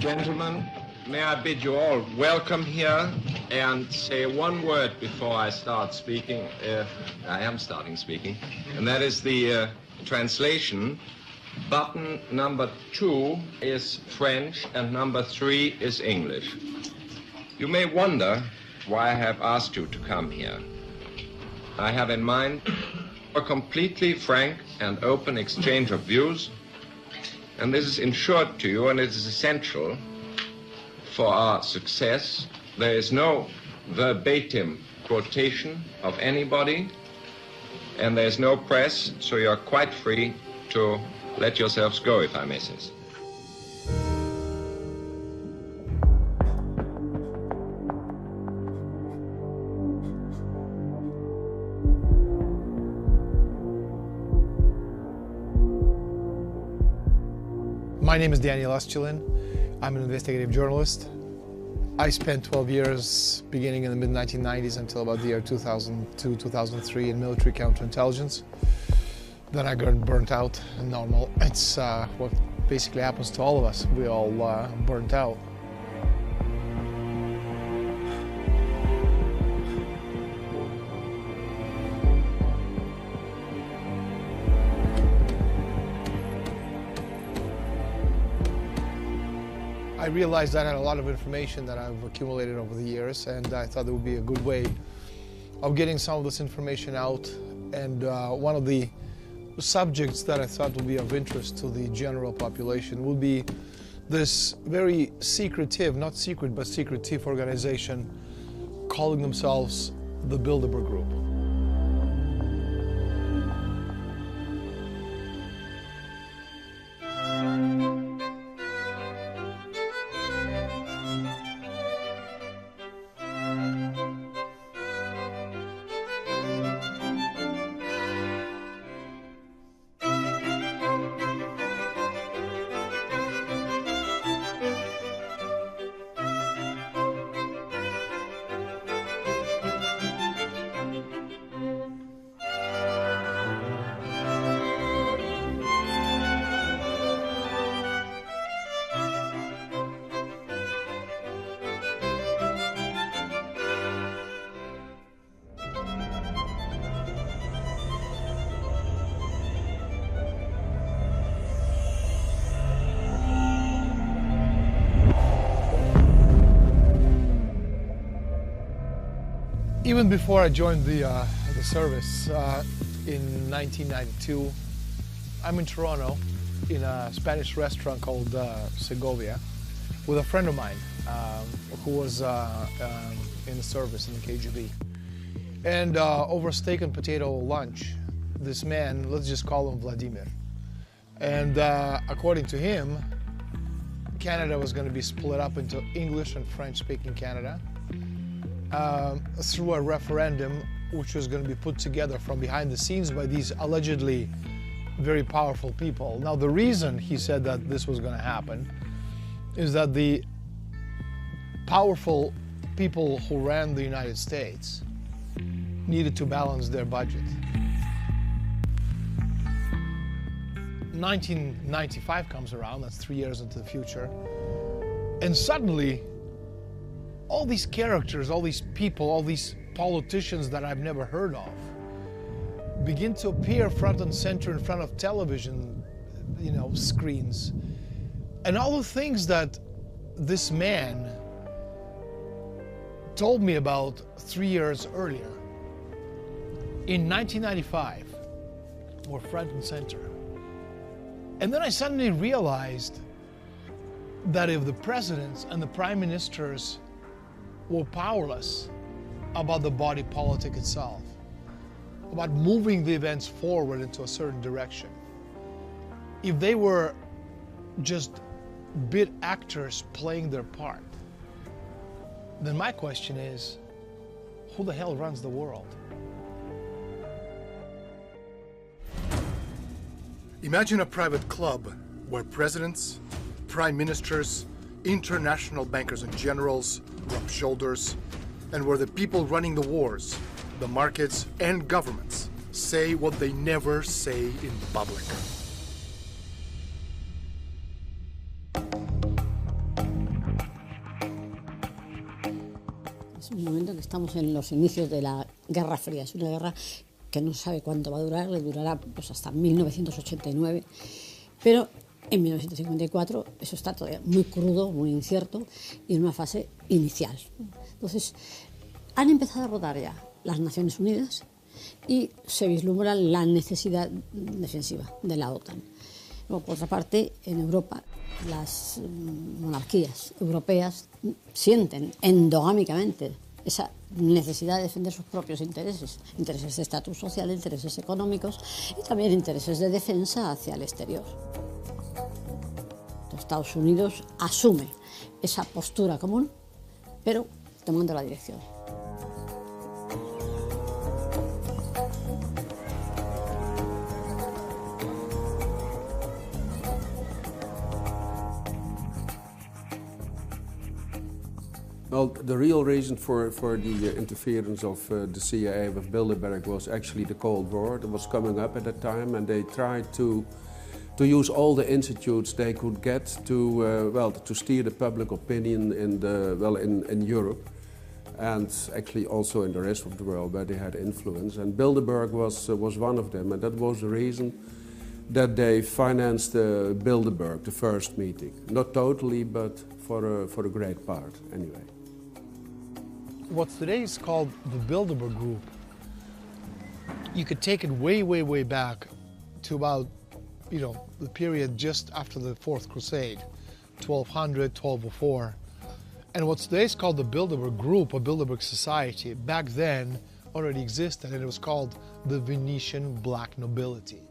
gentlemen, may I bid you all welcome here and say one word before I start speaking. I am starting speaking, and that is the translation. Button number 2 is French and number 3 is English. You may wonder why I have asked you to come here. I have in mind a completely frank and open exchange of views, and this is ensured to you, and it is essential for our success. There is no verbatim quotation of anybody, and there is no press, so you're quite free to let yourselves go, if I may say so. My name is Daniel Estulin. I'm an investigative journalist. I spent 12 years, beginning in the mid-1990s until about the year 2002, 2003 in military counterintelligence. Then I got burnt out and normal. It's what basically happens to all of us. We all burnt out. I realized I had a lot of information that I've accumulated over the years, and I thought it would be a good way of getting some of this information out. And one of the subjects that I thought would be of interest to the general population would be this very secretive, not secret, but secretive organization calling themselves the Bilderberg Group. Even before I joined the service in 1992, I'm in Toronto in a Spanish restaurant called Segovia with a friend of mine who was in the service in the KGB. And over steak and potato lunch, this man, let's just call him Vladimir. And according to him, Canada was going to be split up into English and French-speaking Canada. Through a referendum which was going to be put together from behind the scenes by these allegedly very powerful people. Now, the reason he said that this was going to happen is that the powerful people who ran the United States needed to balance their budget. 1995 comes around, that's 3 years into the future, and suddenly all these characters, all these people, all these politicians that I've never heard of begin to appear front and center in front of television, screens. And all the things that this man told me about 3 years earlier, in 1995, were front and center. And then I suddenly realized that if the presidents and the prime ministers were powerless about the body politic itself, about moving the events forward into a certain direction, if they were just bit actors playing their part, then my question is, who the hell runs the world? Imagine a private club where presidents, prime ministers, international bankers and generals rub shoulders, and where the people running the wars, the markets, and governments say what they never say in public. Es un momento que estamos en los inicios de la Guerra Fría. Es una guerra que no se sabe cuánto va a durar, le durará pues, hasta 1989, pero en 1954 eso está todavía muy crudo, muy incierto y en una fase inicial. Entonces, han empezado a rodar ya las Naciones Unidas y se vislumbra la necesidad defensiva de la OTAN. Luego, por otra parte, en Europa, las monarquías europeas sienten endogámicamente esa necesidad de defender sus propios intereses, intereses de estatus social, intereses económicos y también intereses de defensa hacia el exterior. Los Estados Unidos asume esa postura común, pero tomando la dirección. Well, the real reason for the interference of the CIA with Bilderberg was actually the Cold War that was coming up at that time, and they tried to use all the institutes they could get to steer the public opinion in Europe, and actually also in the rest of the world where they had influence. And Bilderberg was one of them, and that was the reason that they financed Bilderberg, the first meeting. Not totally, but for a great part, anyway. What today is called the Bilderberg Group, you could take it way, way, way back to about, the period just after the Fourth Crusade, 1200, 1204. And what today is called the Bilderberg Group or Bilderberg Society, back then already existed, and it was called the Venetian Black Nobility.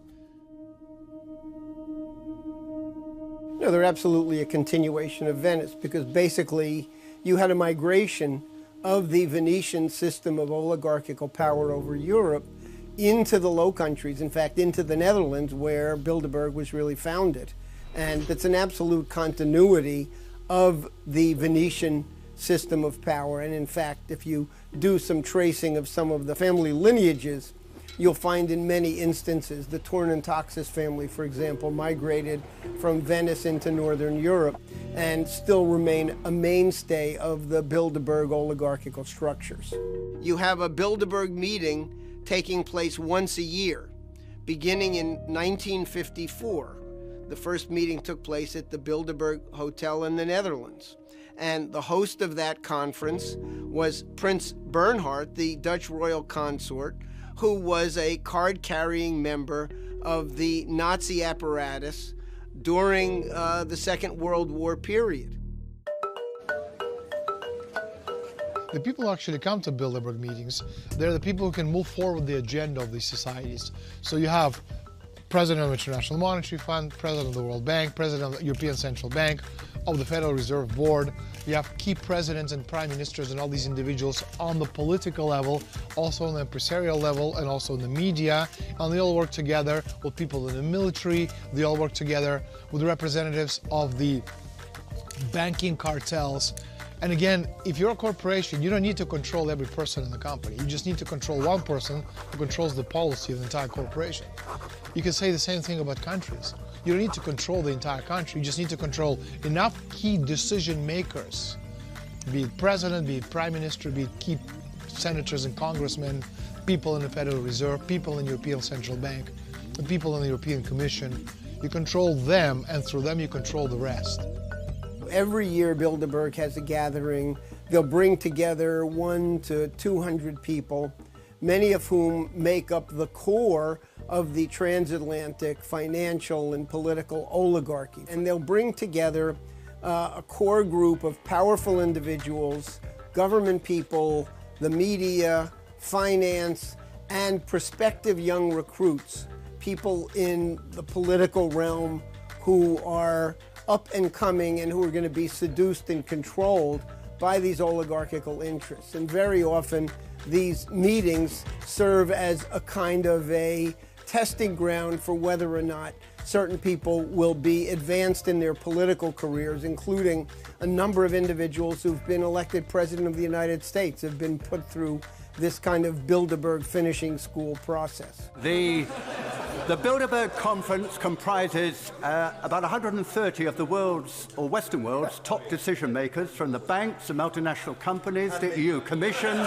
No, they're absolutely a continuation of Venice, because basically you had a migration of the Venetian system of oligarchical power over Europe into the Low Countries, in fact, into the Netherlands, where Bilderberg was really founded. And it's an absolute continuity of the Venetian system of power. And in fact, if you do some tracing of some of the family lineages, you'll find in many instances the Tornantaxis family, for example, migrated from Venice into Northern Europe and still remain a mainstay of the Bilderberg oligarchical structures. You have a Bilderberg meeting taking place once a year, beginning in 1954. The first meeting took place at the Bilderberg Hotel in the Netherlands. And the host of that conference was Prince Bernhard, the Dutch royal consort, who was a card-carrying member of the Nazi apparatus during the Second World War period. The people who actually come to Bilderberg meetings, they're the people who can move forward the agenda of these societies. So you have President of the International Monetary Fund, President of the World Bank, President of the European Central Bank, of the Federal Reserve Board. You have key presidents and prime ministers and all these individuals on the political level, also on the empresarial level, and also in the media. And they all work together with people in the military. They all work together with representatives of the banking cartels. And again, if you're a corporation, you don't need to control every person in the company. You just need to control one person who controls the policy of the entire corporation. You can say the same thing about countries. You don't need to control the entire country. You just need to control enough key decision makers, be it president, be it prime minister, be it key senators and congressmen, people in the Federal Reserve, people in the European Central Bank, and people in the European Commission. You control them, and through them you control the rest. Every year Bilderberg has a gathering. They'll bring together 100 to 200 people, many of whom make up the core of the transatlantic financial and political oligarchy. And they'll bring together a core group of powerful individuals, government people, the media, finance, and prospective young recruits, people in the political realm who are up and coming and who are going to be seduced and controlled by these oligarchical interests. And very often these meetings serve as a kind of a testing ground for whether or not certain people will be advanced in their political careers, including a number of individuals who've been elected President of the United States, have been put through this kind of Bilderberg finishing school process. They The Bilderberg Conference comprises about 130 of the world's, or Western world's, top decision makers from the banks, the multinational companies, the EU Commission.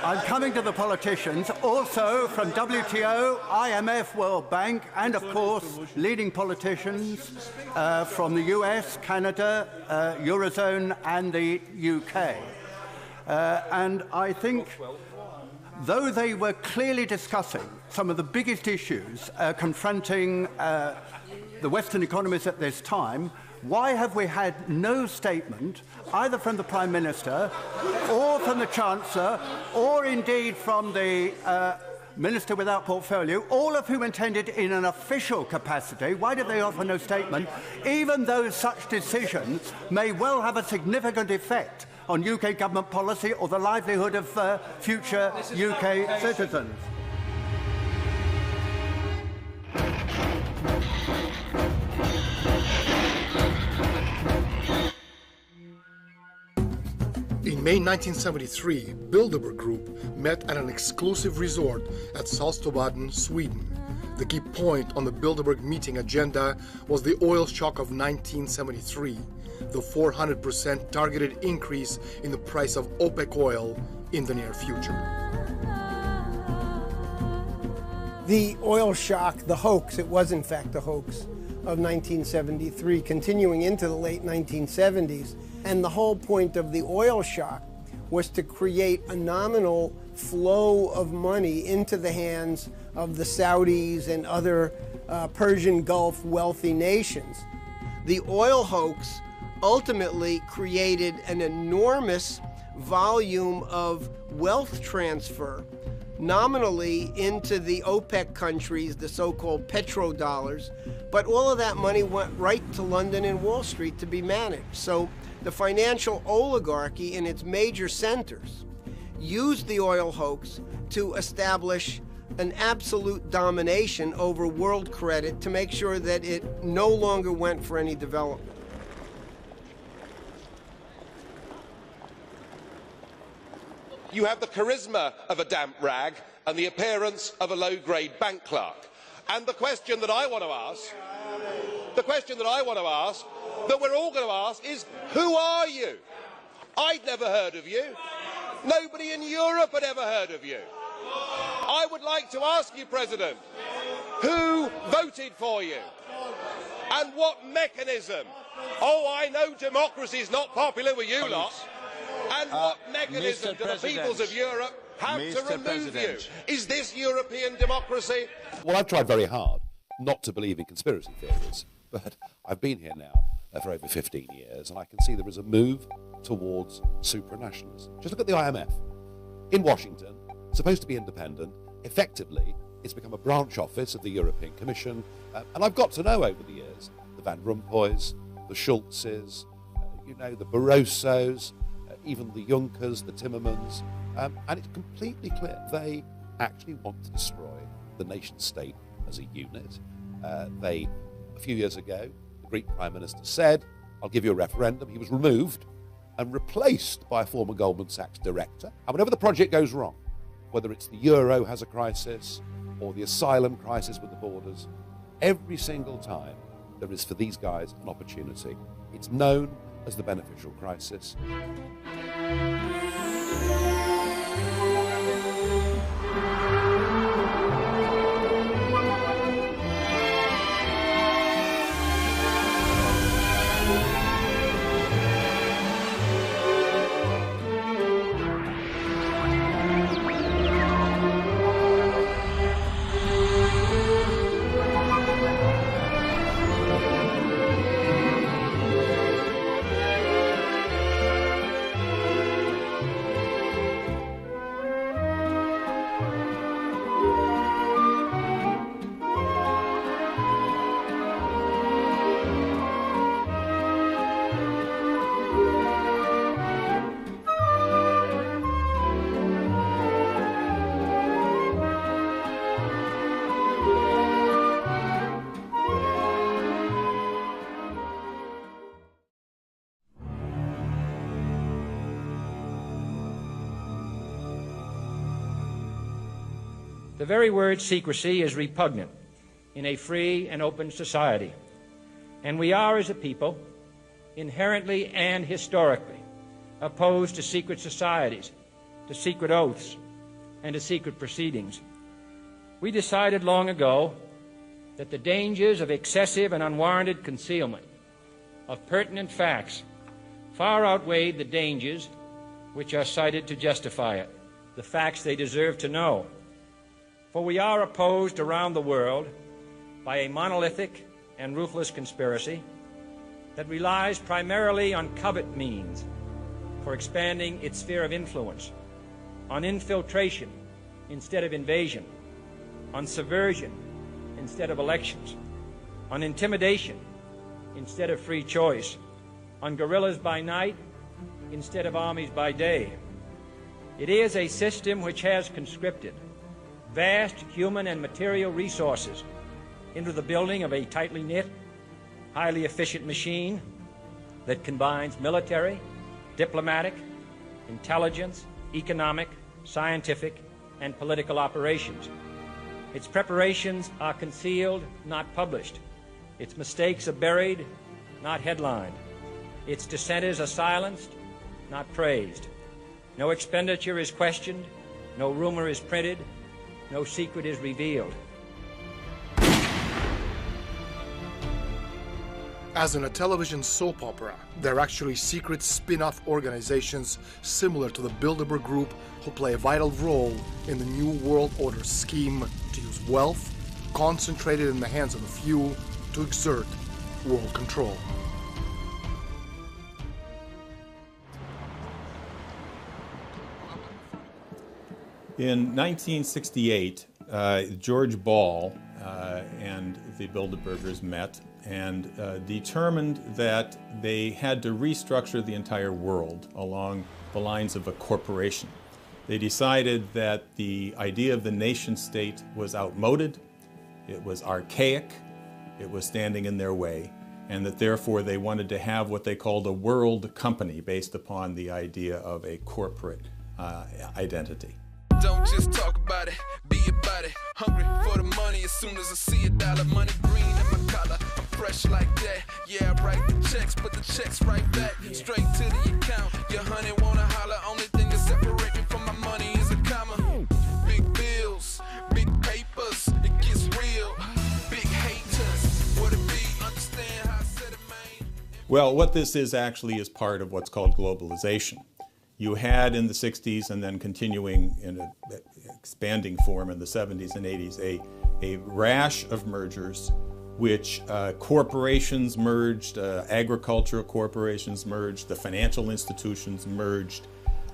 I'm coming to the politicians, also from WTO, IMF, World Bank, and of course, leading politicians from the US, Canada, Eurozone, and the UK. And I think, though they were clearly discussing some of the biggest issues confronting the Western economies at this time, why have we had no statement, either from the Prime Minister, or from the Chancellor, or indeed from the Minister without portfolio, all of whom attended in an official capacity? Why did they offer no statement, even though such decisions may well have a significant effect on UK government policy or the livelihood of future UK citizens? In May 1973, Bilderberg Group met at an exclusive resort at Saltsjöbaden, Sweden. The key point on the Bilderberg meeting agenda was the oil shock of 1973, the 400% targeted increase in the price of OPEC oil in the near future. The oil shock, the hoax, it was in fact the hoax of 1973, continuing into the late 1970s. And the whole point of the oil shock was to create a nominal flow of money into the hands of the Saudis and other Persian Gulf wealthy nations. The oil hoax ultimately created an enormous volume of wealth transfer nominally into the OPEC countries, the so-called petrodollars, but all of that money went right to London and Wall Street to be managed. So the financial oligarchy in its major centers used the oil hoax to establish an absolute domination over world credit to make sure that it no longer went for any development. You have the charisma of a damp rag and the appearance of a low-grade bank clerk. And the question that I want to ask, that we're all going to ask is, who are you? I'd never heard of you. Nobody in Europe had ever heard of you. I would like to ask you, President, who voted for you? And what mechanism? Oh, I know democracy is not popular with you lot. And what mechanism do the peoples of Europe have to remove you? Is this European democracy? Well, I've tried very hard not to believe in conspiracy theories, but I've been here now for over 15 years, and I can see there is a move towards supranationalism. Just look at the IMF. In Washington, supposed to be independent, effectively it's become a branch office of the European Commission, and I've got to know over the years the Van Rompuys, the Schultzes, the Barrosos, even the Junckers, the Timmermans, and it's completely clear they actually want to destroy the nation-state as a unit. A few years ago, the Greek Prime Minister said, I'll give you a referendum. He was removed and replaced by a former Goldman Sachs director. And whenever the project goes wrong, whether it's the euro has a crisis or the asylum crisis with the borders, every single time there is for these guys an opportunity. It's known as the beneficial crisis. The very word secrecy is repugnant in a free and open society. And we are, as a people, inherently and historically opposed to secret societies, to secret oaths, and to secret proceedings. We decided long ago that the dangers of excessive and unwarranted concealment of pertinent facts far outweighed the dangers which are cited to justify it, the facts they deserve to know. For we are opposed around the world by a monolithic and ruthless conspiracy that relies primarily on covert means for expanding its sphere of influence, on infiltration instead of invasion, on subversion instead of elections, on intimidation instead of free choice, on guerrillas by night instead of armies by day. It is a system which has conscripted vast human and material resources into the building of a tightly knit, highly efficient machine that combines military, diplomatic, intelligence, economic, scientific, and political operations. Its preparations are concealed, not published. Its mistakes are buried, not headlined. Its dissenters are silenced, not praised. No expenditure is questioned, no rumor is printed, no secret is revealed. As in a television soap opera, there are actually secret spin-off organizations similar to the Bilderberg Group who play a vital role in the New World Order scheme to use wealth concentrated in the hands of a few to exert world control. In 1968, George Ball and the Bilderbergers met and determined that they had to restructure the entire world along the lines of a corporation. They decided that the idea of the nation state was outmoded, it was archaic, it was standing in their way, and that therefore they wanted to have what they called a world company based upon the idea of a corporate identity. Don't just talk about it, be about it. Hungry for the money as soon as I see a dollar. Money green in my collar, I'm fresh like that. Yeah, I write the checks, but the checks right back. Straight to the account, your honey wanna holler. Only thing that separate me from my money is a comma. Big bills, big papers, it gets real. Big haters, what it be, understand how I said it, man. Well, what this is actually is part of what's called globalization. You had in the 60s and then continuing in an expanding form in the 70s and 80s a rash of mergers which corporations merged, agricultural corporations merged, the financial institutions merged,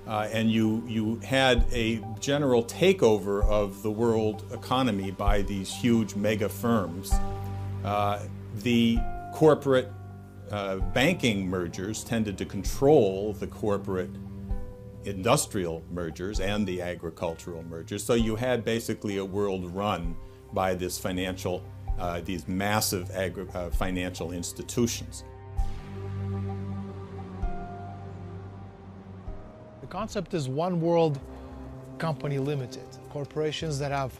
and you had a general takeover of the world economy by these huge mega firms. The corporate banking mergers tended to control the corporate industrial mergers and the agricultural mergers. So you had basically a world run by this financial, these massive financial institutions. The concept is one world company limited. Corporations that have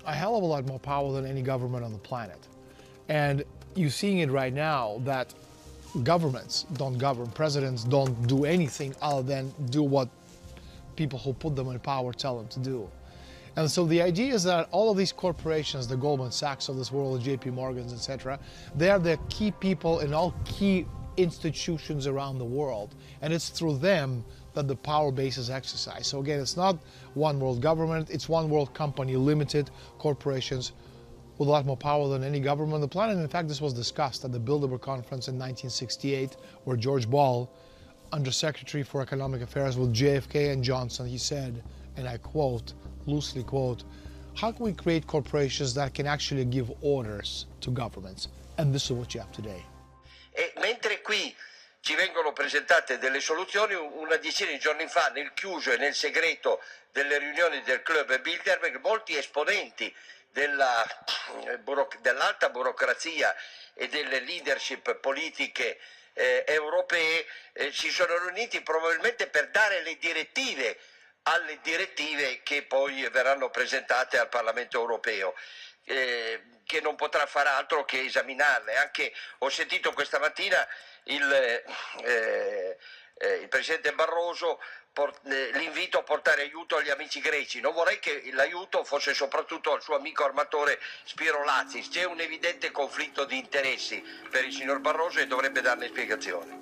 a hell of a lot more power than any government on the planet. And you're seeing it right now that governments don't govern, presidents don't do anything other than do what people who put them in power tell them to do. And so the idea is that all of these corporations, the Goldman Sachs of this world, the JP Morgans, etc., they are the key people in all key institutions around the world. And it's through them that the power base is exercised. So again, it's not one world government, it's one world company, limited corporations with a lot more power than any government on the planet. In fact, this was discussed at the Bilderberg Conference in 1968, where George Ball, Undersecretary for Economic Affairs with JFK and Johnson, he said, and I quote, loosely quote, how can we create corporations that can actually give orders to governments? And this is what you have today. E mentre qui ci vengono presentate delle soluzioni, una decina di giorni fa, nel chiuso e nel segreto delle riunioni del club Bilderberg, molti esponenti dell'alta burocrazia e delle leadership politiche europee si sono riuniti probabilmente per dare le direttive alle direttive che poi verranno presentate al Parlamento europeo, che non potrà fare altro che esaminarle. Anche ho sentito questa mattina il Presidente Barroso l'invito a portare aiuto agli amici greci. Non vorrei che l'aiuto fosse soprattutto al suo amico armatore Spiro Lazis. C'è un evidente conflitto di interessi per il signor Barroso e dovrebbe darne spiegazione.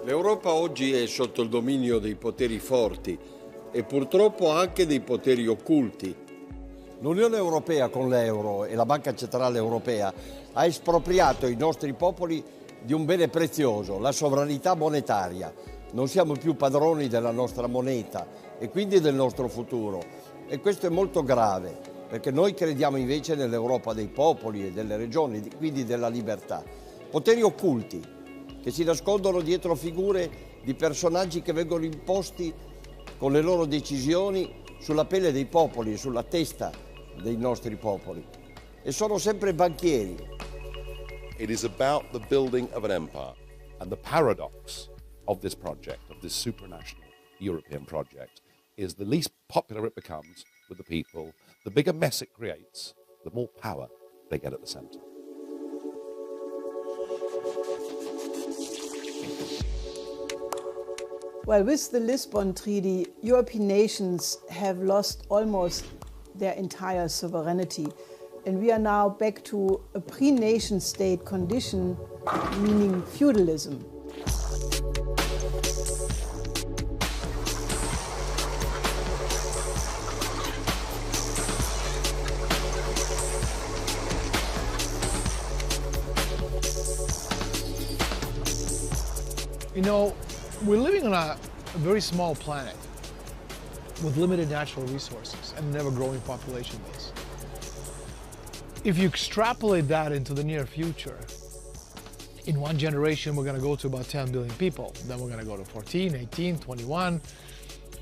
L'Europa oggi è sotto il dominio dei poteri forti e purtroppo anche dei poteri occulti. L'Unione Europea con l'euro e la Banca Centrale Europea ha espropriato i nostri popoli di un bene prezioso, la sovranità monetaria. Non siamo più padroni della nostra moneta e quindi del nostro futuro. E questo è molto grave, perché noi crediamo invece nell'Europa dei popoli e delle regioni, quindi della libertà. Poteri occulti che si nascondono dietro figure di personaggi che vengono imposti con le loro decisioni sulla pelle dei popoli e sulla testa dei nostri popoli. E sono sempre banchieri. It is about the building of an empire. And the paradox of this project, of this supranational European project, is the least popular it becomes with the people, the bigger mess it creates, the more power they get at the center. Well, with the Lisbon Treaty, European nations have lost almost their entire sovereignty. And we are now back to a pre-nation state condition, meaning feudalism. You know, we're living on a very small planet with limited natural resources and an ever-growing population base. If you extrapolate that into the near future, in one generation we're going to go to about 10 billion people, then we're going to go to 14, 18, 21.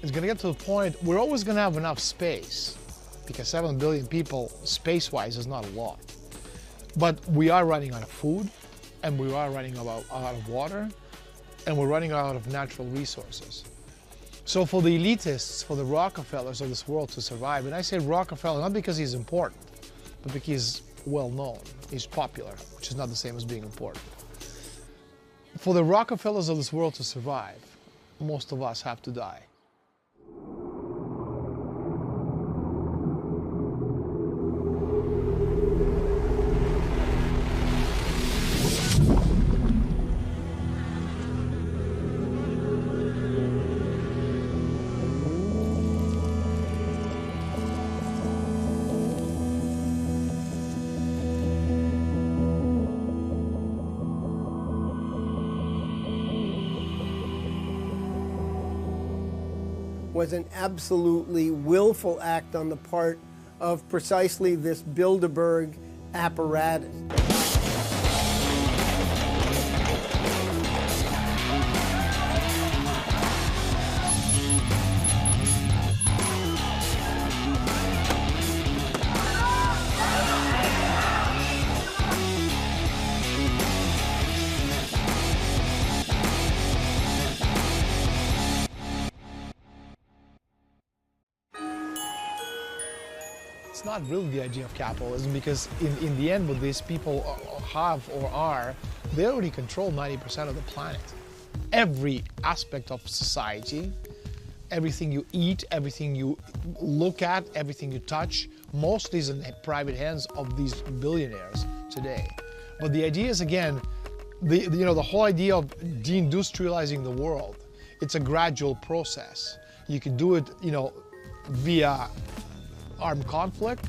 It's going to get to the point we're always going to have enough space, because 7 billion people space-wise is not a lot. But we are running out of food, and we are running out of water, and we're running out of natural resources. So for the elitists, for the Rockefellers of this world to survive, and I say Rockefeller not because he's important, but because he's well known, he's popular, which is not the same as being important. For the Rockefellers of this world to survive, most of us have to die. Was an absolutely willful act on the part of precisely this Bilderberg apparatus. It's not really the idea of capitalism, because in the end what these people have or are, they already control 90% of the planet. Every aspect of society, everything you eat, everything you look at, everything you touch, mostly is in the private hands of these billionaires today. But the idea is, again, the whole idea of deindustrializing the world, it's a gradual process. You can do it, via armed conflict,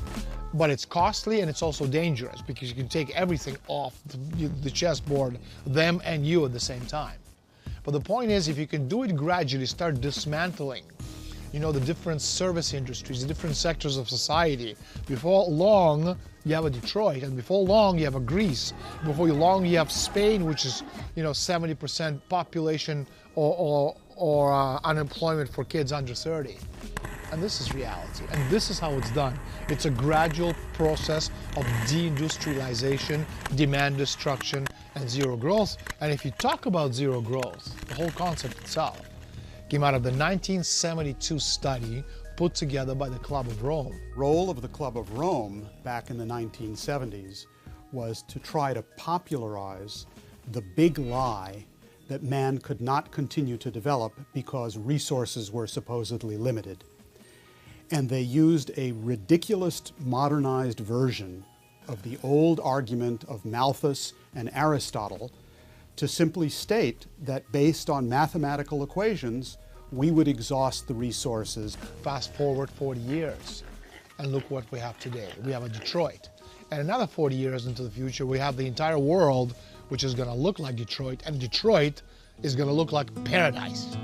but it's costly and it's also dangerous, because you can take everything off the chessboard, them and you at the same time. But the point is, if you can do it gradually, start dismantling, the different service industries, the different sectors of society, before long you have a Detroit, and before long you have a Greece, before long you have Spain, which is 70% population or unemployment for kids under 30. And this is reality, and this is how it's done. It's a gradual process of deindustrialization, demand destruction, and zero growth. And if you talk about zero growth, the whole concept itself came out of the 1972 study put together by the Club of Rome. Role of the Club of Rome back in the 1970s was to try to popularize the big lie that man could not continue to develop because resources were supposedly limited. And they used a ridiculous modernized version of the old argument of Malthus and Aristotle to simply state that based on mathematical equations, we would exhaust the resources. Fast forward 40 years, and look what we have today. We have a Detroit. And another 40 years into the future, we have the entire world, which is going to look like Detroit, and Detroit is going to look like paradise.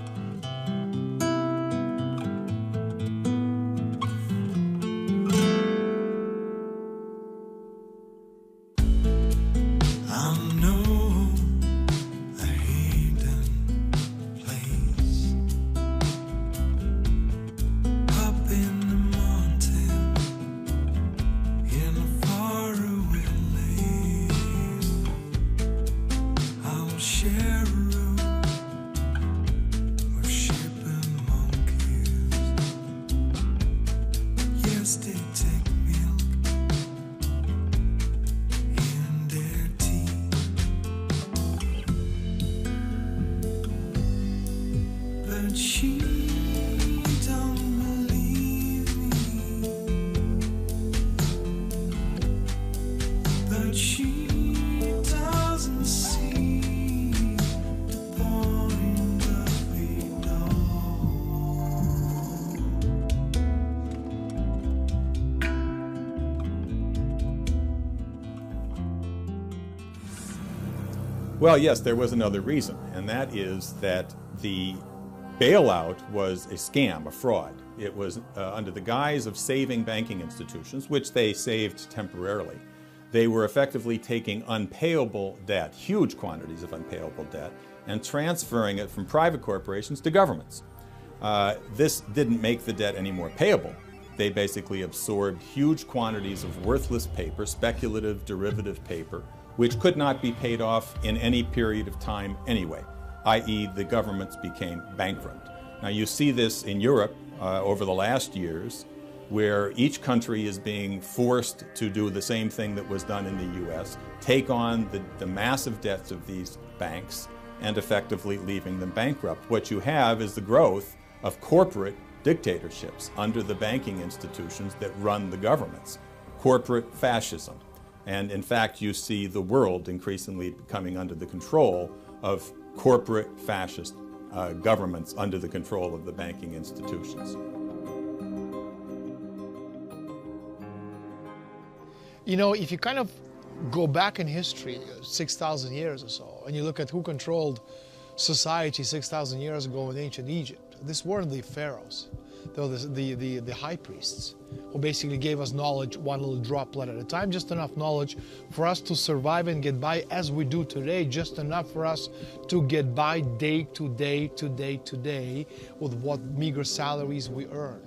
Well, yes, there was another reason, and that is that the bailout was a scam, a fraud. It was under the guise of saving banking institutions, which they saved temporarily. They were effectively taking unpayable debt, huge quantities of unpayable debt, and transferring it from private corporations to governments. This didn't make the debt any more payable. They basically absorbed huge quantities of worthless paper, speculative, derivative paper, which could not be paid off in any period of time anyway, i.e. the governments became bankrupt. Now you see this in Europe over the last years, where each country is being forced to do the same thing that was done in the US, take on the massive debts of these banks and effectively leaving them bankrupt. What you have is the growth of corporate dictatorships under the banking institutions that run the governments, corporate fascism. And in fact, you see the world increasingly coming under the control of corporate fascist governments under the control of the banking institutions. You know, if you kind of go back in history, 6,000 years or so, and you look at who controlled society 6,000 years ago in ancient Egypt, this weren't the pharaohs. They were the high priests, who basically gave us knowledge one little droplet at a time, just enough knowledge for us to survive and get by as we do today, just enough for us to get by day to day to day to day with what meager salaries we earn.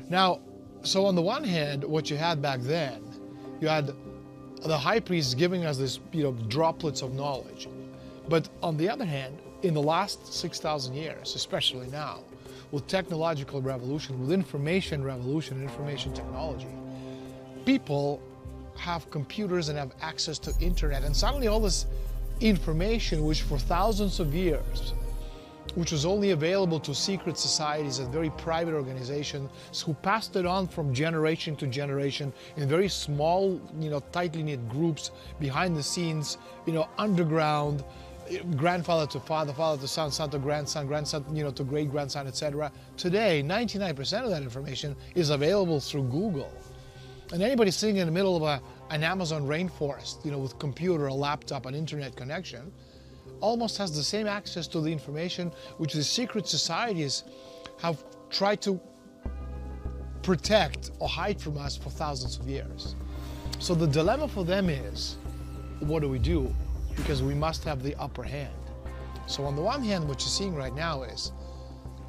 Now, so on the one hand, what you had back then, you had the high priests giving us this, droplets of knowledge. But on the other hand, in the last 6,000 years, especially now, with technological revolution, with information revolution, information technology, people have computers and have access to internet, and suddenly all this information, which for thousands of years, which was only available to secret societies and very private organizations who passed it on from generation to generation in very small, tightly knit groups behind the scenes, underground, grandfather to father, father to son, son to grandson, grandson, to great-grandson, etc. Today, 99% of that information is available through Google. And anybody sitting in the middle of an Amazon rainforest, with computer, a laptop, an internet connection, almost has the same access to the information which the secret societies have tried to protect or hide from us for thousands of years. So the dilemma for them is, what do we do? Because we must have the upper hand. So on the one hand, what you're seeing right now is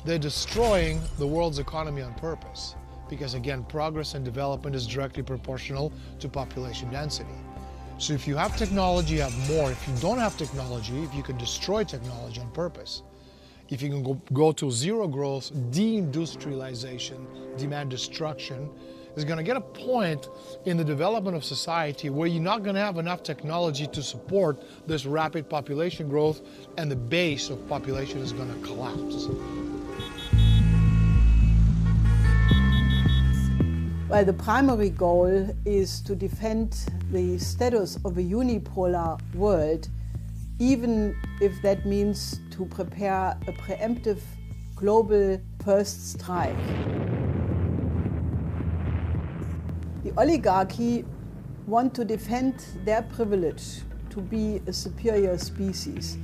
they're destroying the world's economy on purpose, because again, progress and development is directly proportional to population density. So if you have technology, you have more. If you don't have technology, if you can destroy technology on purpose, if you can go to zero growth, deindustrialization, demand destruction, is going to get a point in the development of society where you're not going to have enough technology to support this rapid population growth, and the base of population is going to collapse. Well, the primary goal is to defend the status of a unipolar world, even if that means to prepare a preemptive global first strike. The oligarchy want to defend their privilege to be a superior species,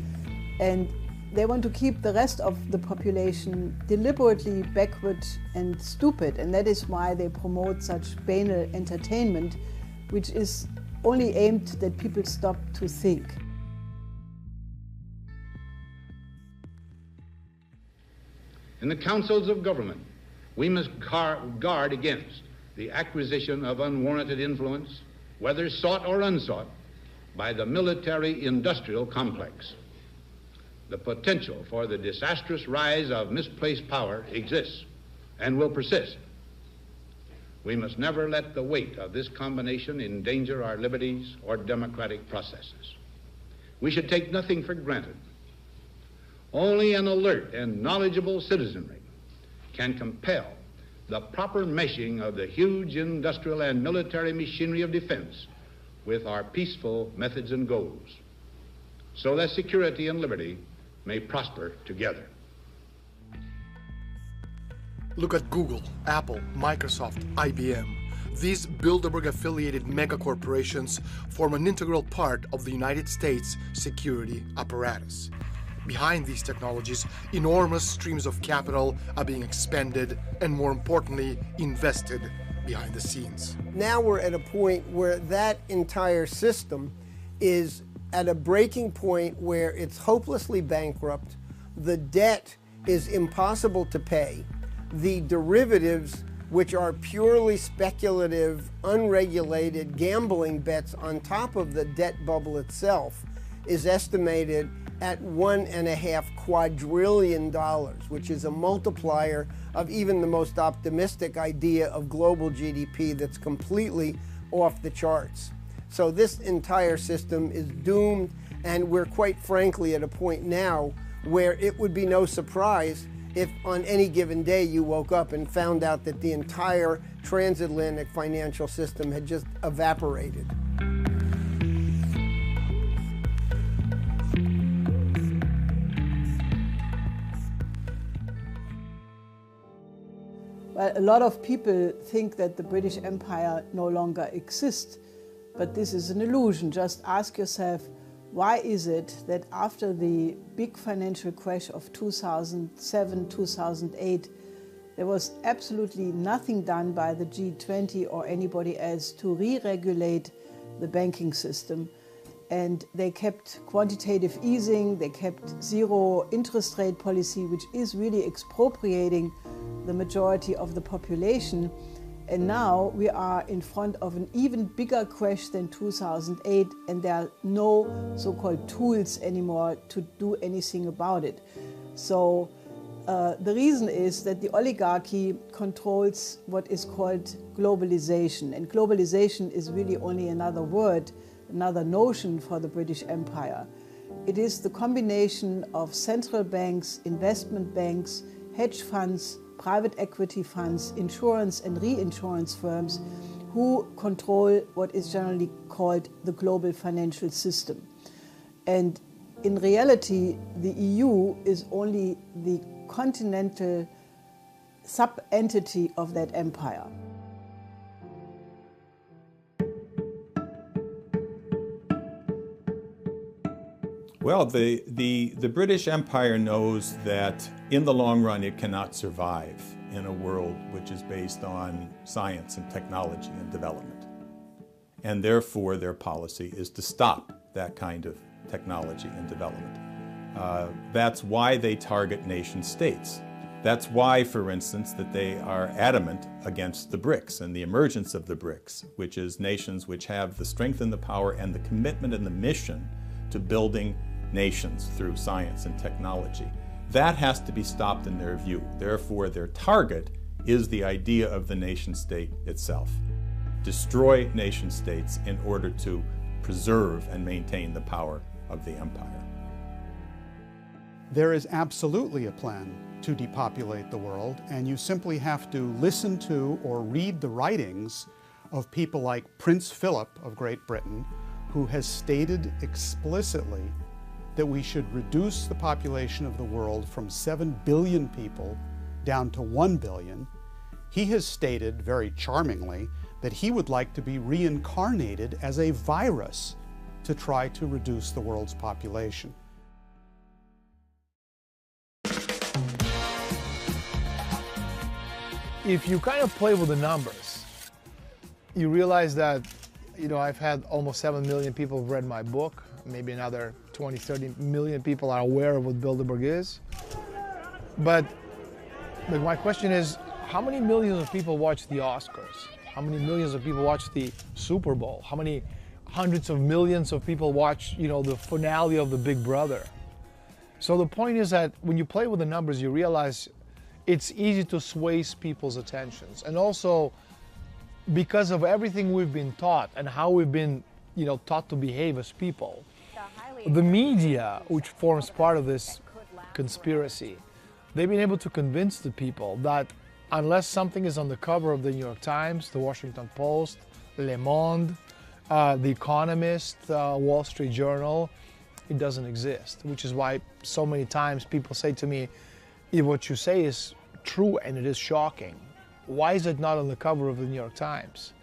and they want to keep the rest of the population deliberately backward and stupid, and that is why they promote such banal entertainment, which is only aimed that people stop to think. In the councils of government, we must guard against the acquisition of unwarranted influence, whether sought or unsought, by the military-industrial complex. The potential for the disastrous rise of misplaced power exists and will persist. We must never let the weight of this combination endanger our liberties or democratic processes. We should take nothing for granted. Only an alert and knowledgeable citizenry can compel the proper meshing of the huge industrial and military machinery of defense with our peaceful methods and goals, so that security and liberty may prosper together. Look at Google, Apple, Microsoft, IBM. These Bilderberg-affiliated megacorporations form an integral part of the United States security apparatus. Behind these technologies, enormous streams of capital are being expended and, more importantly, invested behind the scenes. Now we're at a point where that entire system is at a breaking point where it's hopelessly bankrupt, the debt is impossible to pay, the derivatives, which are purely speculative, unregulated gambling bets on top of the debt bubble itself, is estimated at $1.5 quadrillion, which is a multiplier of even the most optimistic idea of global GDP that's completely off the charts. So this entire system is doomed, and we're quite frankly at a point now where it would be no surprise if on any given day you woke up and found out that the entire transatlantic financial system had just evaporated. Well, a lot of people think that the British Empire no longer exists, but this is an illusion. Just ask yourself, why is it that after the big financial crash of 2007, 2008, there was absolutely nothing done by the G20 or anybody else to re-regulate the banking system? And they kept quantitative easing, they kept zero interest rate policy, which is really expropriating the majority of the population. And now we are in front of an even bigger crash than 2008, and there are no so-called tools anymore to do anything about it. So the reason is that the oligarchy controls what is called globalization. And globalization is really only another word, another notion for the British Empire. It is the combination of central banks, investment banks, hedge funds, private equity funds, insurance and reinsurance firms who control what is generally called the global financial system. And in reality, the EU is only the continental sub-entity of that empire. Well, the British Empire knows that in the long run it cannot survive in a world which is based on science and technology and development. And therefore their policy is to stop that kind of technology and development. That's why they target nation states. That's why, for instance, that they are adamant against the BRICS and the emergence of the BRICS, which is nations which have the strength and the power and the commitment and the mission to building nations through science and technology. That has to be stopped in their view. Therefore, their target is the idea of the nation-state itself. Destroy nation-states in order to preserve and maintain the power of the empire. There is absolutely a plan to depopulate the world, and you simply have to listen to or read the writings of people like Prince Philip of Great Britain, who has stated explicitly that we should reduce the population of the world from 7 billion people down to 1 billion. He has stated very charmingly that he would like to be reincarnated as a virus to try to reduce the world's population. If you kind of play with the numbers, you realize that, I've had almost 7 million people have read my book. Maybe another 20, 30 million people are aware of what Bilderberg is. But my question is, how many millions of people watch the Oscars? How many millions of people watch the Super Bowl? How many hundreds of millions of people watch, the finale of the Big Brother? So the point is that when you play with the numbers, you realize it's easy to sway people's attentions. And also, because of everything we've been taught and how we've been, taught to behave as people, the media, which forms part of this conspiracy, they've been able to convince the people that unless something is on the cover of the New York Times, the Washington Post, Le Monde, The Economist, Wall Street Journal, it doesn't exist. Which is why so many times people say to me, if what you say is true and it is shocking, why is it not on the cover of the New York Times?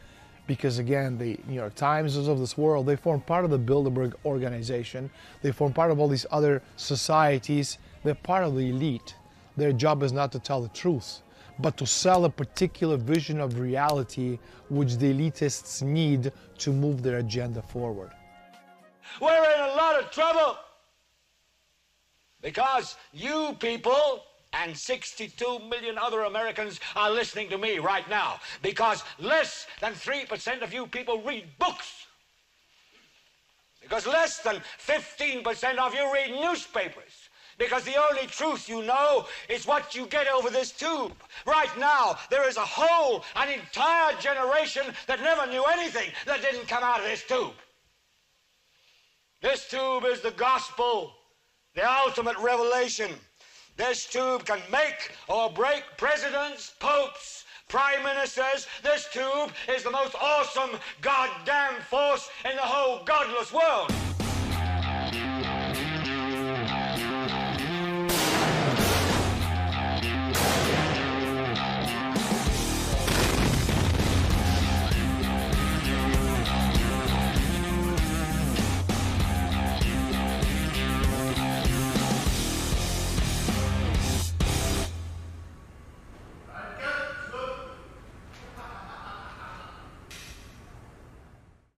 Because again, the New York Times of this world, they form part of the Bilderberg organization. They form part of all these other societies. They're part of the elite. Their job is not to tell the truth, but to sell a particular vision of reality which the elitists need to move their agenda forward. We're in a lot of trouble because you people and 62 million other Americans are listening to me right now, because less than 3% of you people read books, because less than 15% of you read newspapers, because the only truth you know is what you get over this tube. Right now, there is an entire generation that never knew anything that didn't come out of this tube. This tube is the gospel, the ultimate revelation. This tube can make or break presidents, popes, prime ministers. This tube is the most awesome goddamn force in the whole godless world.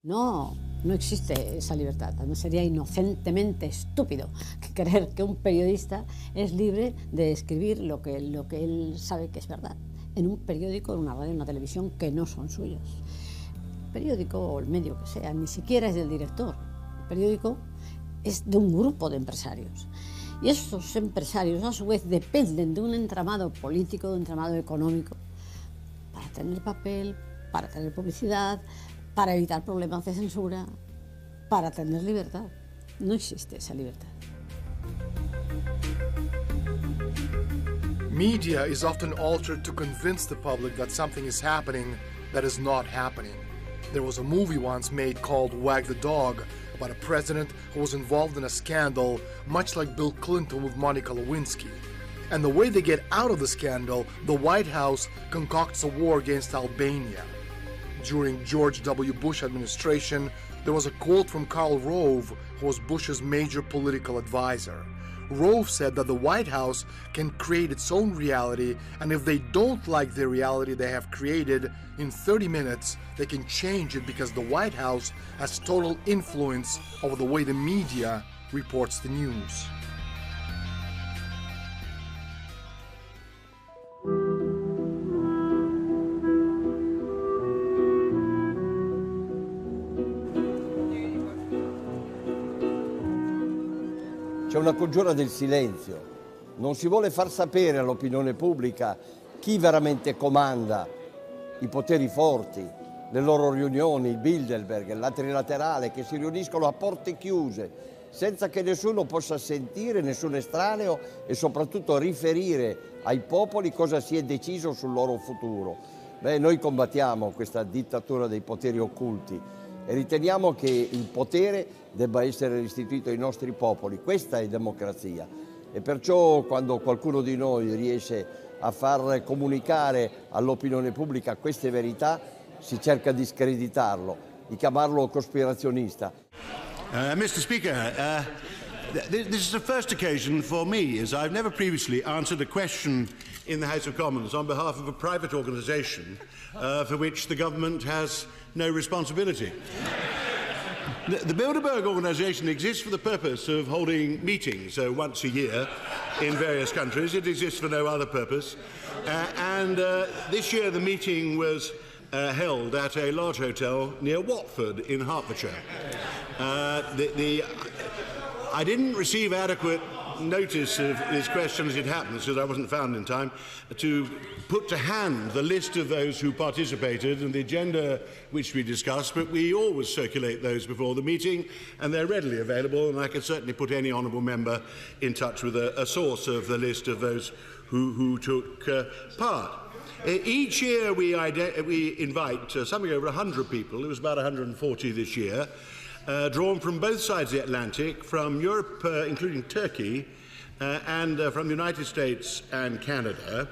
No, no existe esa libertad. Además sería inocentemente estúpido creer que un periodista es libre de escribir lo que él sabe que es verdad en un periódico, en una radio, en una televisión que no son suyos. El periódico o el medio que sea ni siquiera es del director. El periódico es de un grupo de empresarios. Y esos empresarios a su vez dependen de un entramado político, de un entramado económico para tener papel, para tener publicidad, para evitar problemas de censura, para tener libertad. No existe esa libertad. Media is often altered to convince the public that something is happening that is not happening. There was a movie once made called Wag the Dog about a president who was involved in a scandal, much like Bill Clinton with Monica Lewinsky. And the way they get out of the scandal, the White House concocts a war against Albania. During George W. Bush administration, there was a quote from Karl Rove, who was Bush's major political advisor. Rove said that the White House can create its own reality, and if they don't like the reality they have created, in 30 minutes they can change it because the White House has total influence over the way the media reports the news. C'è una congiura del silenzio. Non si vuole far sapere all'opinione pubblica chi veramente comanda, i poteri forti, le loro riunioni, il Bilderberg, la trilaterale, che si riuniscono a porte chiuse, senza che nessuno possa sentire, nessun estraneo, e soprattutto riferire ai popoli cosa si è deciso sul loro futuro. Noi combattiamo questa dittatura dei poteri occulti e riteniamo che il potere debba essere restituito ai nostri popoli. Questa è democrazia. E perciò quando qualcuno di noi riesce a far comunicare all'opinione pubblica queste verità, si cerca di screditarlo, di chiamarlo cospirazionista. Mr. Speaker, this is the first occasion for me, as I've never previously answered a question in the House of Commons on behalf of a private organisation for which the government has no responsibility. The Bilderberg organisation exists for the purpose of holding meetings once a year in various countries. It exists for no other purpose. This year the meeting was held at a large hotel near Watford in Hertfordshire. I didn't receive adequate notice of this question as it happens, because I wasn't found in time to put to hand the list of those who participated and the agenda which we discussed, but we always circulate those before the meeting and they're readily available, and I can certainly put any honourable member in touch with a source of the list of those who took part. Each year we invite something over 100 people. It was about 140 this year, drawn from both sides of the Atlantic, from Europe, including Turkey, and from the United States and Canada.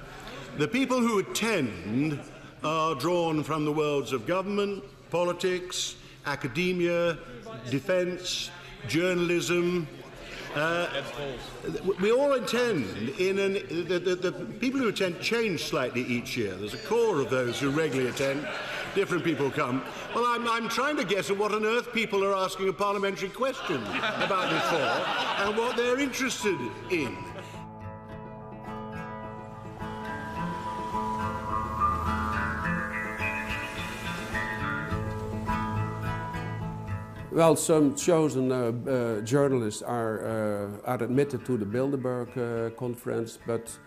The people who attend are drawn from the worlds of government, politics, academia, defence, journalism. We all attend the people who attend change slightly each year. There's a core of those who regularly attend. Different people come. Well, I'm trying to guess at what on earth people are asking a parliamentary question about this for and what they're interested in. Well, some chosen journalists are admitted to the Bilderberg conference, but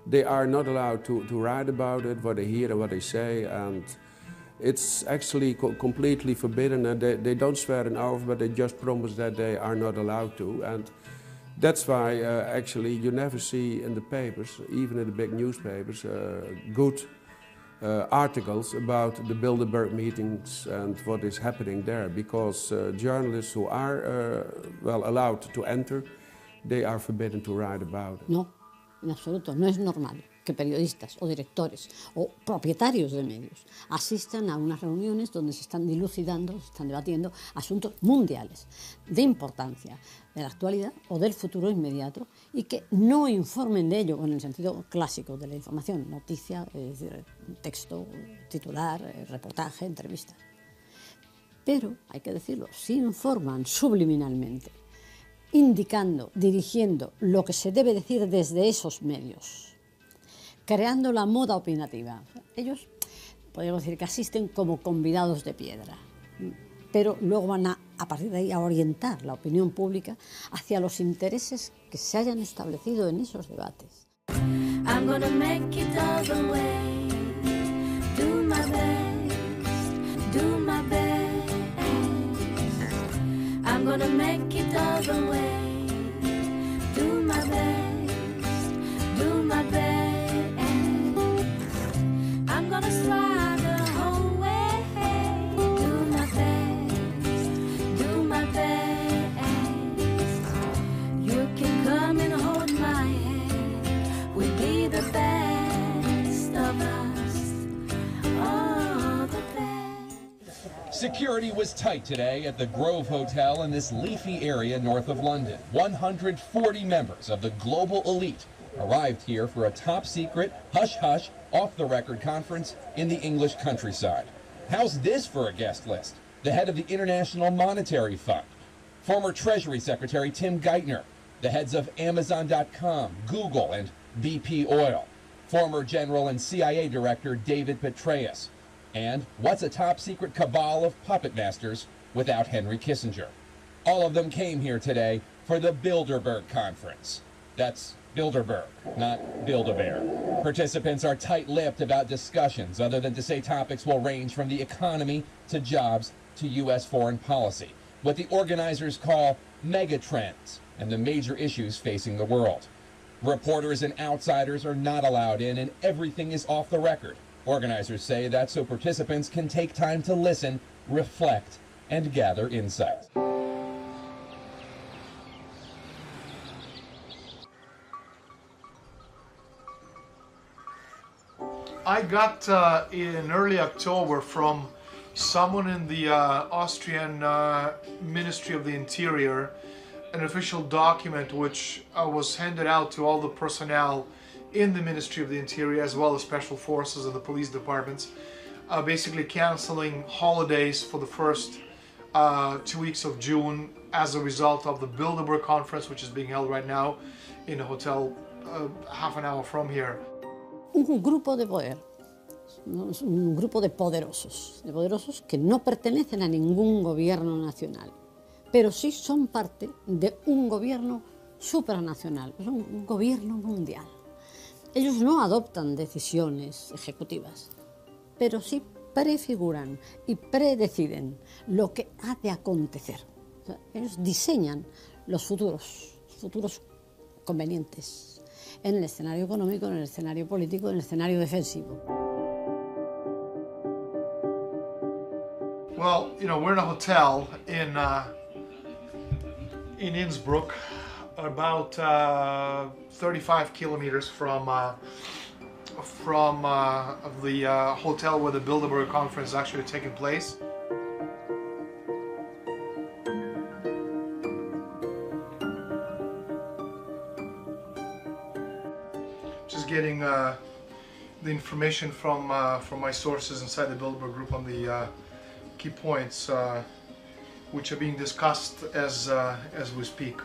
they are not allowed to write about it, what they hear and what they say, and it's actually completely forbidden, and they don't swear an oath, but they just promise that they are not allowed to. And that's why actually you never see in the papers, even in the big newspapers, good articles about the Bilderberg meetings and what is happening there, because journalists who are allowed to enter, they are forbidden to write about it. No, en absoluto, no es normal que periodistas o directores o propietarios de medios asistan a unas reuniones donde se están dilucidando, se están debatiendo asuntos mundiales de importancia de la actualidad o del futuro inmediato y que no informen de ello en el sentido clásico de la información, noticia, es decir, texto, titular, reportaje, entrevista. Pero, hay que decirlo, sí informan subliminalmente, indicando, dirigiendo lo que se debe decir desde esos medios, creando la moda opinativa. Ellos, podríamos decir que asisten como convidados de piedra, pero luego van a partir de ahí a orientar la opinión pública hacia los intereses que se hayan establecido en esos debates. I'm gonna make it all the way, do my best, do my best. I'm gonna make it all the way, do my best, do my best. I'm gonna slide the whole way, do my best, do my best. You can come and hold my hand, we'll be the best of us, oh, the best. Security was tight today at the Grove Hotel in this leafy area north of London. 140 members of the global elite arrived here for a top-secret, hush-hush, off-the-record conference in the English countryside. How's this for a guest list? The head of the International Monetary Fund, former Treasury Secretary Tim Geithner, the heads of Amazon.com, Google, and BP Oil, former General and CIA Director David Petraeus, and what's a top-secret cabal of puppet masters without Henry Kissinger? All of them came here today for the Bilderberg Conference. That's Bilderberg, not Build-A-Bear. Participants are tight-lipped about discussions, other than to say topics will range from the economy to jobs to U.S. foreign policy, what the organizers call megatrends and the major issues facing the world. Reporters and outsiders are not allowed in, and everything is off the record. Organizers say that's so participants can take time to listen, reflect, and gather insight. I got in early October from someone in the Austrian Ministry of the Interior an official document which was handed out to all the personnel in the Ministry of the Interior, as well as special forces and the police departments, basically canceling holidays for the first 2 weeks of June as a result of the Bilderberg conference, which is being held right now in a hotel half an hour from here. Un grupo de poder, un grupo de poderosos que no pertenecen a ningún gobierno nacional, pero sí son parte de un gobierno supranacional, un gobierno mundial. Ellos no adoptan decisiones ejecutivas, pero sí prefiguran y predeciden lo que ha de acontecer. O sea, ellos diseñan los futuros convenientes en el escenario económico, en el escenario político, en el escenario defensivo. Well, you know, we're in a hotel in Innsbruck, about 35 kilometers from the hotel where the Bilderberg conference is actually taking place. Just getting the information from my sources inside the Bilderberg group on the key points which are being discussed as we speak.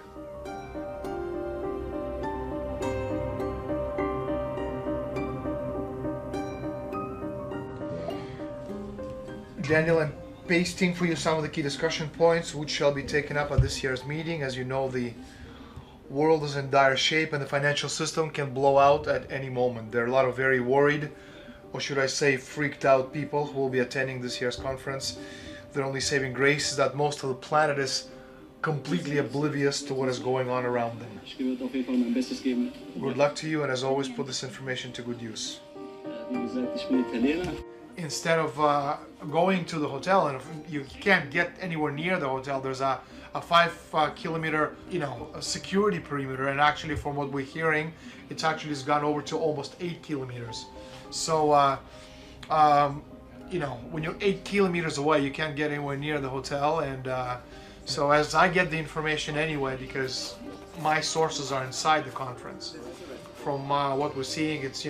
Daniel, I'm pasting for you some of the key discussion points which shall be taken up at this year's meeting. As you know, the world is in dire shape and the financial system can blow out at any moment. There are a lot of very worried, or should I say freaked out people who will be attending this year's conference. Their only saving grace is that most of the planet is completely oblivious to what is going on around them. Good luck to you, and as always, put this information to good use. Instead of going to the hotel, and if you can't get anywhere near the hotel, there's a 5 kilometer, a security perimeter, and actually from what we're hearing, it's actually has gone over to almost 8 kilometers. So, when you're 8 kilometers away, you can't get anywhere near the hotel, and so as I get the information anyway, because my sources are inside the conference, from what we're seeing, it's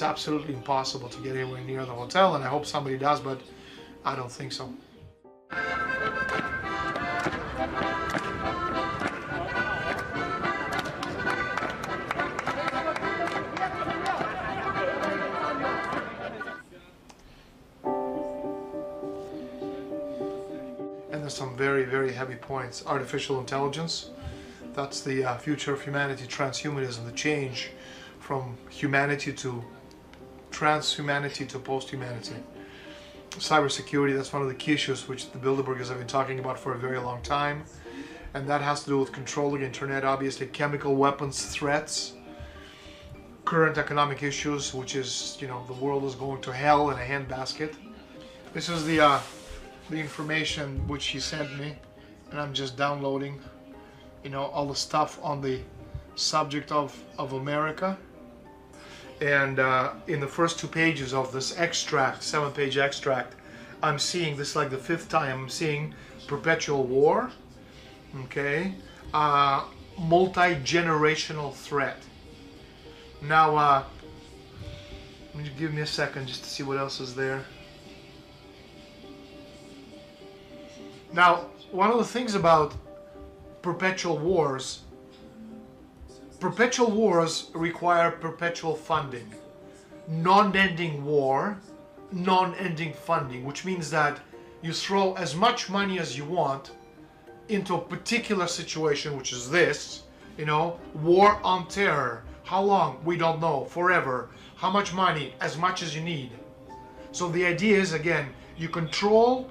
absolutely impossible to get anywhere near the hotel, and I hope somebody does, but I don't think so. And there's some very, very heavy points. Artificial intelligence, that's the future of humanity, transhumanism, the change from humanity to transhumanity to post-humanity. Cybersecurity, that's one of the key issues which the Bilderbergers have been talking about for a very long time, and that has to do with controlling internet, obviously chemical weapons threats, current economic issues, which is, the world is going to hell in a handbasket. This is the information which he sent me, and I'm just downloading, all the stuff on the subject of America. And in the first 2 pages of this extract, 7-page extract, I'm seeing this like the 5th time. I'm seeing perpetual war, okay, multi-generational threat. Now, give me a second just to see what else is there. Now, one of the things about perpetual wars require perpetual funding. Non-ending war, non-ending funding, which means that you throw as much money as you want into a particular situation, which is this, you know, war on terror. How long? We don't know. Forever. How much money? As much as you need. So the idea is, again, you control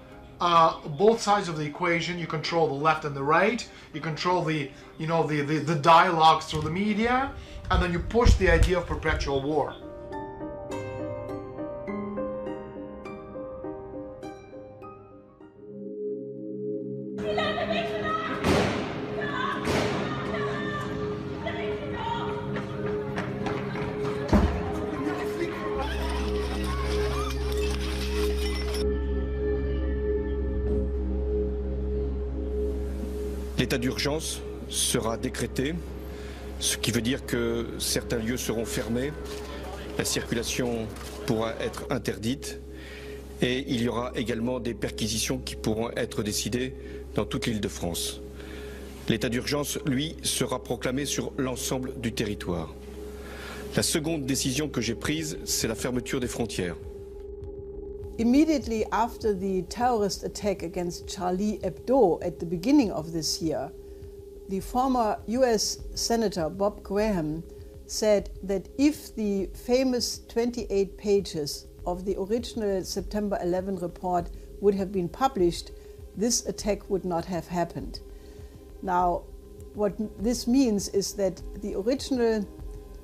both sides of the equation. You control the left and the right. You control the, you know, the dialogues through the media, and then you push the idea of perpetual war. L'état d'urgence sera décrété, ce qui veut dire que certains lieux seront fermés, la circulation pourra être interdite et il y aura également des perquisitions qui pourront être décidées dans toute l'Île-de-France. L'état d'urgence, lui, sera proclamé sur l'ensemble du territoire. La seconde décision que j'ai prise, c'est la fermeture des frontières. Immediately after the terrorist attack against Charlie Hebdo at the beginning of this year, the former US Senator Bob Graham said that if the famous 28 pages of the original September 11 report would have been published, this attack would not have happened. Now, what this means is that the original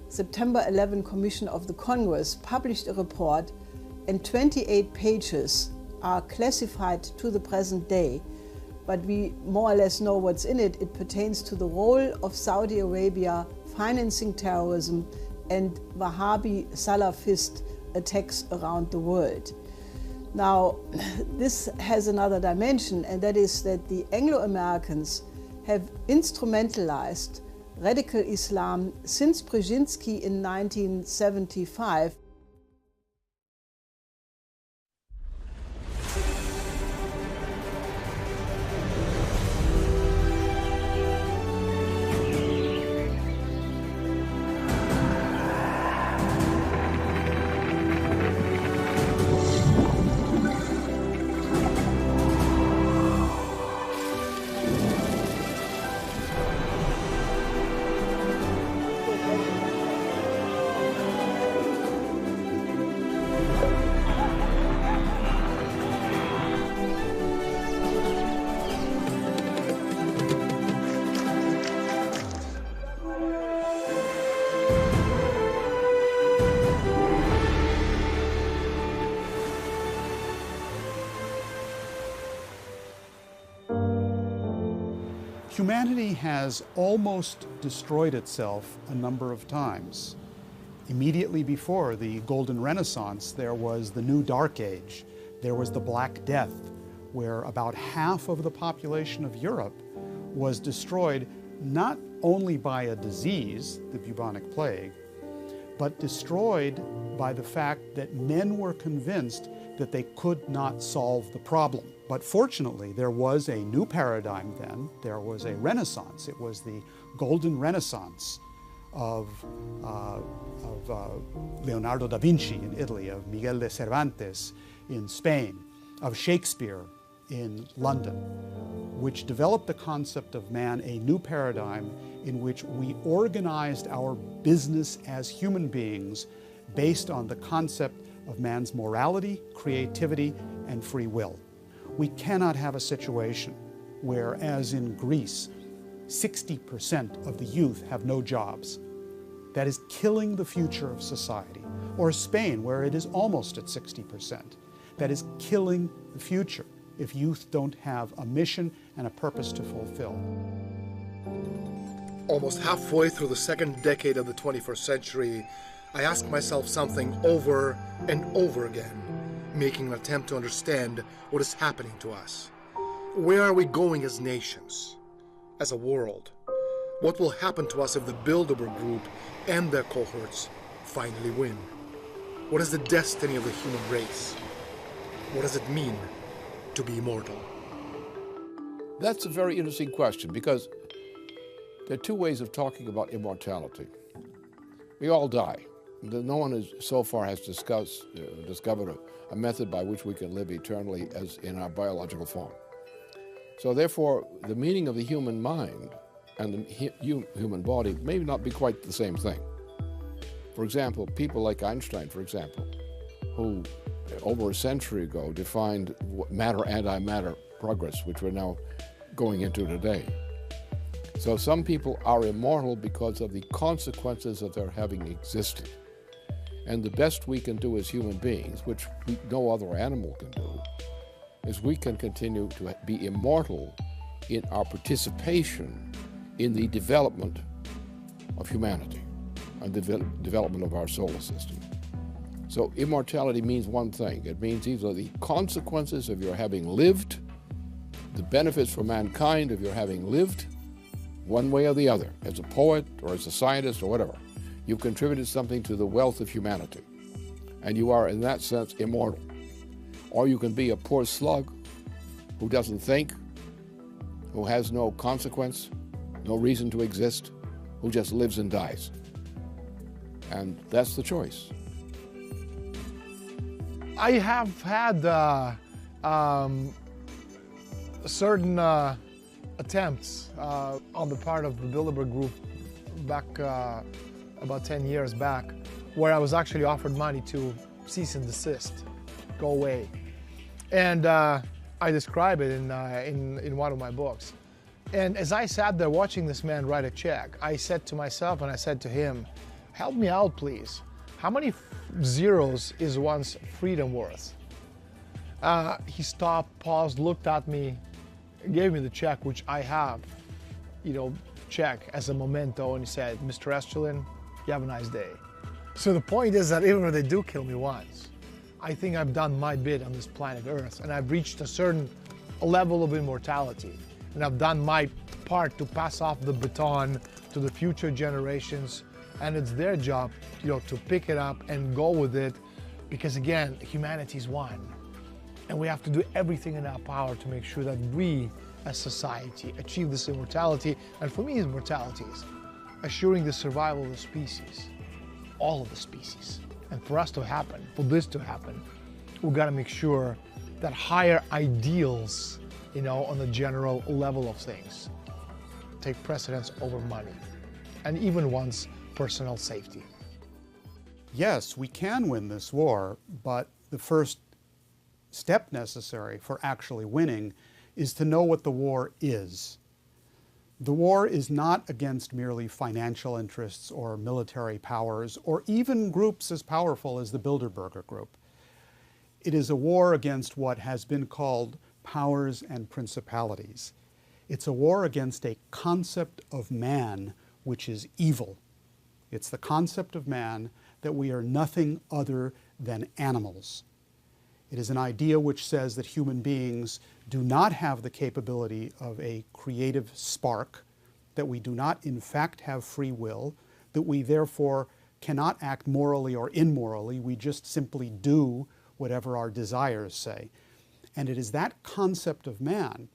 September 11 Commission of the Congress published a report, and 28 pages are classified to the present day, but we more or less know what's in it. It pertains to the role of Saudi Arabia financing terrorism and Wahhabi Salafist attacks around the world. Now, this has another dimension, and that is that the Anglo-Americans have instrumentalized radical Islam since Brzezinski in 1975. Humanity has almost destroyed itself a number of times. Immediately before the Golden Renaissance, there was the New Dark Age. There was the Black Death, where about half of the population of Europe was destroyed not only by a disease, the bubonic plague, but destroyed by the fact that men were convinced that they could not solve the problem. But fortunately, there was a new paradigm then. There was a renaissance. It was the Golden Renaissance of Leonardo da Vinci in Italy, of Miguel de Cervantes in Spain, of Shakespeare in London, which developed the concept of man, a new paradigm in which we organized our business as human beings based on the concept of man's morality, creativity, and free will. We cannot have a situation where, as in Greece, 60% of the youth have no jobs. That is killing the future of society. Or Spain, where it is almost at 60%. That is killing the future if youth don't have a mission and a purpose to fulfill. Almost halfway through the second decade of the 21st century, I ask myself something over and over again, making an attempt to understand what is happening to us. Where are we going as nations, as a world? What will happen to us if the Bilderberg group and their cohorts finally win? What is the destiny of the human race? What does it mean to be immortal? That's a very interesting question, because there are two ways of talking about immortality. We all die. No one has, so far has discovered a method by which we can live eternally as in our biological form. So therefore, the meaning of the human mind and the human body may not be quite the same thing. For example, people like Einstein, for example, who over a century ago defined matter-antimatter progress, which we're now going into today. So some people are immortal because of the consequences of their having existed. And the best we can do as human beings, which no other animal can do, is we can continue to be immortal in our participation in the development of humanity and the development of our solar system. So immortality means one thing. It means either the consequences of your having lived, the benefits for mankind of your having lived, one way or the other, as a poet or as a scientist or whatever. You've contributed something to the wealth of humanity, and you are, in that sense, immortal. Or you can be a poor slug who doesn't think, who has no consequence, no reason to exist, who just lives and dies. And that's the choice. I have had certain attempts on the part of the Bilderberg group back about 10 years back, where I was actually offered money to cease and desist, go away. And I describe it in one of my books. And as I sat there watching this man write a check, I said to myself and I said to him, help me out, please. How many zeros is one's freedom worth? He stopped, paused, looked at me, gave me the check, which I have, check as a memento, and he said, Mr. Estulin, you have a nice day. So the point is that even if they do kill me once, I think I've done my bit on this planet Earth, and I've reached a certain level of immortality, and I've done my part to pass off the baton to the future generations, and it's their job, to pick it up and go with it, because again, humanity's one. And we have to do everything in our power to make sure that we, as society, achieve this immortality. And for me, immortality is assuring the survival of the species, all of the species. And for us to happen, for this to happen, we've got to make sure that higher ideals, on the general level of things, take precedence over money, and even one's personal safety. Yes, we can win this war, but the first step necessary for actually winning is to know what the war is. The war is not against merely financial interests or military powers or even groups as powerful as the Bilderberger group. It is a war against what has been called powers and principalities. It's a war against a concept of man which is evil. It's the concept of man that we are nothing other than animals. It is an idea which says that human beings do not have the capability of a creative spark, that we do not in fact have free will, that we therefore cannot act morally or immorally, we just simply do whatever our desires say. And it is that concept of man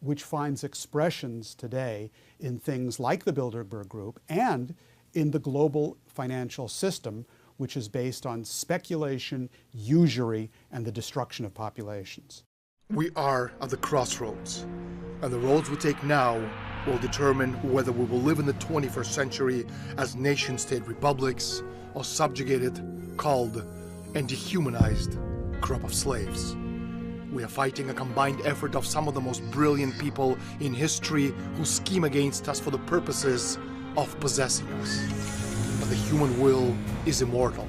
which finds expressions today in things like the Bilderberg Group and in the global financial system, which is based on speculation, usury, and the destruction of populations. We are at the crossroads, and the roads we take now will determine whether we will live in the 21st century as nation-state republics or subjugated, culled, and dehumanized crop of slaves. We are fighting a combined effort of some of the most brilliant people in history who scheme against us for the purposes of possessing us. But the human will is immortal.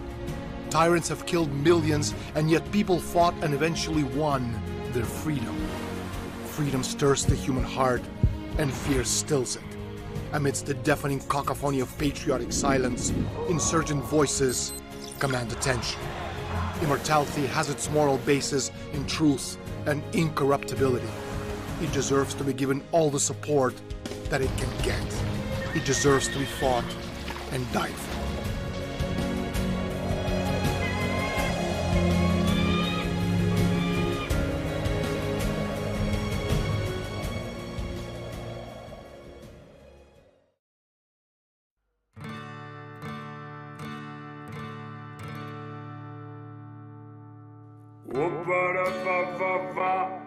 Tyrants have killed millions, and yet people fought and eventually won their freedom. Freedom stirs the human heart, and fear stills it. Amidst the deafening cacophony of patriotic silence, insurgent voices command attention. Immortality has its moral basis in truth and incorruptibility. It deserves to be given all the support that it can get. It deserves to be fought and died for.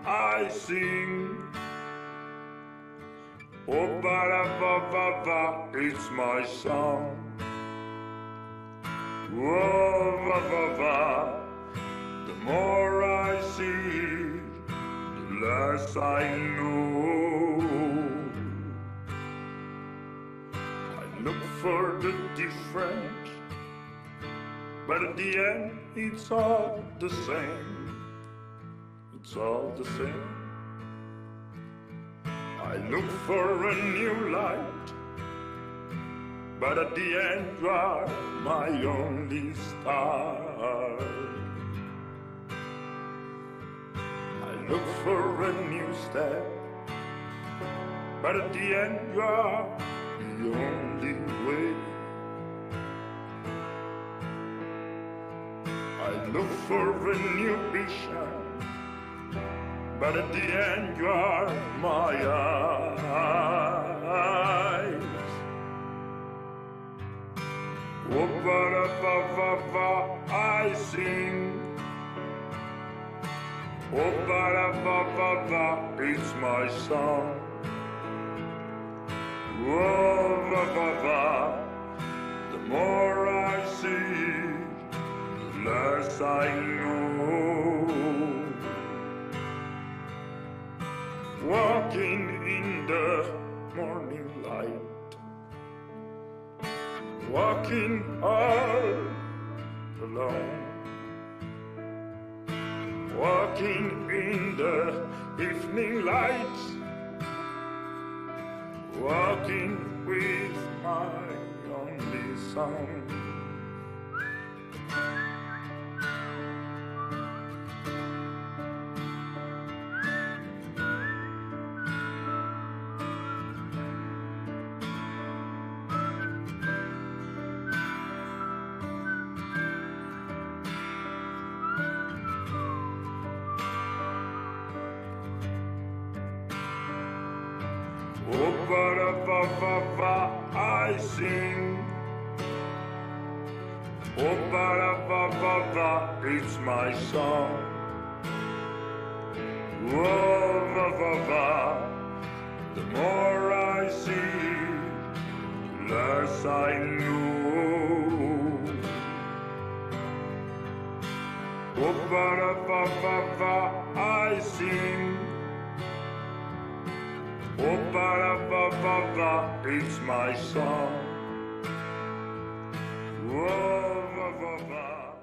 I sing Oh, ba-da-ba-ba-ba, it's my song. Oh, ba-ba-ba, the more I see, the less I know. I look for the difference, but at the end, it's all the same. It's all the same. I look for a new light, but at the end you are my only star. I look for a new step, but at the end you are the only way. I look for a new vision, but at the end you are my eyes. Oh, ba-da-ba-ba-ba, I sing. Oh, ba-da-ba-ba-ba, it's my song. Oh, ba-ba-ba, the more I see, the less I know. Walking in the morning light, walking all alone, walking in the evening light, walking with my only song. Oh, ba-da-ba-ba-ba, I sing. Oh, ba-da-ba-ba-ba, it's my song. Oh, ba-ba-ba, the more I see, the less I know. Oh, ba-da-ba-ba-ba, I sing. Oh, ba-da-ba-ba-ba, it's my song. Oh, ba-ba-ba.